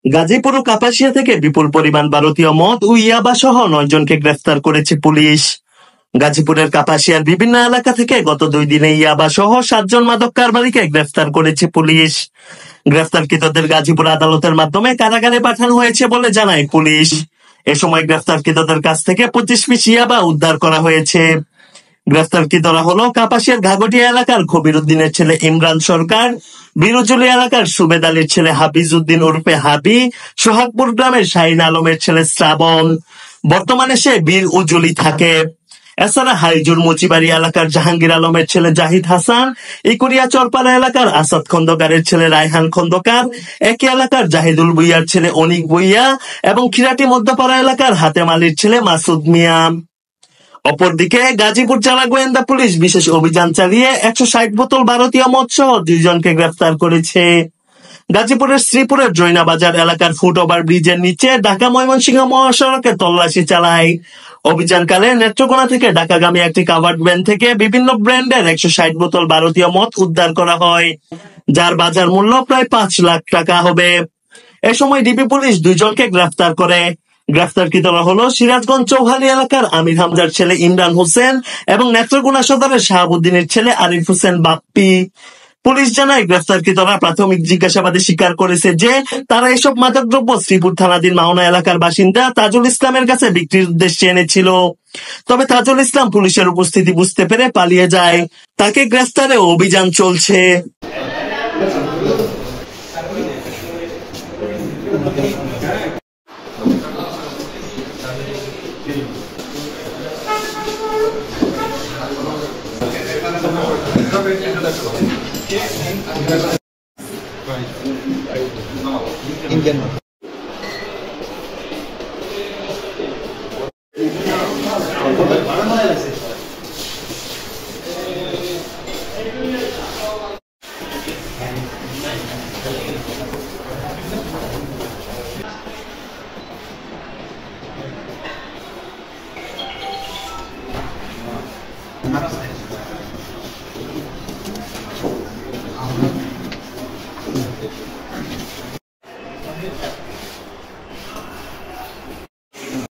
গাজীপুর ও কাপাসিয়া থেকে বিপুল পরিমাণ ভারতীয় মদ ও ইয়াবা সহ 9 জনকে গ্রেফতার করেছে পুলিশ। গাজীপুরের কাপাসিয়ার বিভিন্ন এলাকা থেকে গত 2 দিনে ইয়াবা সহ 7 জন মাদক কারবারিকে গ্রেফতার করেছে পুলিশ। গ্রেফতারকৃতদের গাজীপুর আদালতের মাধ্যমে কারাগারে পাঠানো হয়েছে বলে জানায় পুলিশ। এ সময় গ্রেফতারকৃতদের কাছ থেকে 25 পিস ইয়াবা উদ্ধার করা হয়েছে। গ্রেফতারকৃতরা হলো কাপাসিয়ার ঘাগটিয়া এলাকার খবির উদ্দিনের ছেলে ইমরান সরকার, বিরুজুলি এলাকার সুবেদ আলীর ছেলে হাফিজ উদ্দিন ওরফে হাবি, সোহাগপুর গ্রামের শাহিন আলমের ছেলে শ্রাবণ। বর্তমানে সে বীর উজুলি থাকে। এছাড়া হাইজুর মুচিবাড়ি এলাকার জাহাঙ্গীর আলমের ছেলে জাহিদ হাসান, ইকুরিয়া চরপাড়া এলাকার আসাদ খন্দকারের ছেলে রায়হান খন্দকার, একই এলাকার জাহিদুল ভুইয়ার ছেলে অনিক ভুইয়া এবং খিরাটি মধ্যপাড়া এলাকার হাতেম আলীর ছেলে মাসুদ মিয়া। অপরদিকে গাজীপুর জেলা গোয়েন্দা পুলিশ বিশেষ অভিযান চালিয়ে 160 বোতল ভারতীয় মদ সহ 2 জনকে গ্রেফতার করেছে। গাজীপুরের শ্রীপুরের জৈনাবাজার এলাকার ফুট ওভার ব্রিজের নিচে ঢাকা ময়মনসিংহ মহাসড়কে তল্লাশি চালায়। অভিযানকালে নেত্রকোনা থেকে ঢাকাগামী একটি কাভার্ড ভ্যান থেকে বিভিন্ন ব্র্যান্ডের 160 বোতল ভারতীয় মদ উদ্ধার করা হয়, যার বাজার মূল্য প্রায় 5 লাখ টাকা হবে। এ সময় ডিবি পুলিশ 2 জনকে গ্রেফতার করে। গ্রেফতারকৃতরা হলো সিরাজগঞ্জ চৌহালি এলাকার আমির হামজার ছেলে ইমরান হোসেন এবং নেত্রকোনা সদরের শাহাবুদ্দিনের ছেলে আরিফ হোসেন বাপ্পি। পুলিশ জানায় গ্রেফতারকৃতরা প্রাথমিক জিজ্ঞাসাবাদে স্বীকার করেছে যে তারা এসব মাদকদ্রব্য শ্রীপুর থানাধীন মাওনা এলাকার বাসিন্দা তাজুল ইসলামের কাছে বিক্রির উদ্দেশ্যে এনেছিল। তবে তাজুল ইসলাম পুলিশের উপস্থিতি বুঝতে পেরে পালিয়ে যায়। তাকে গ্রেফতারে অভিযান চলছে। Indian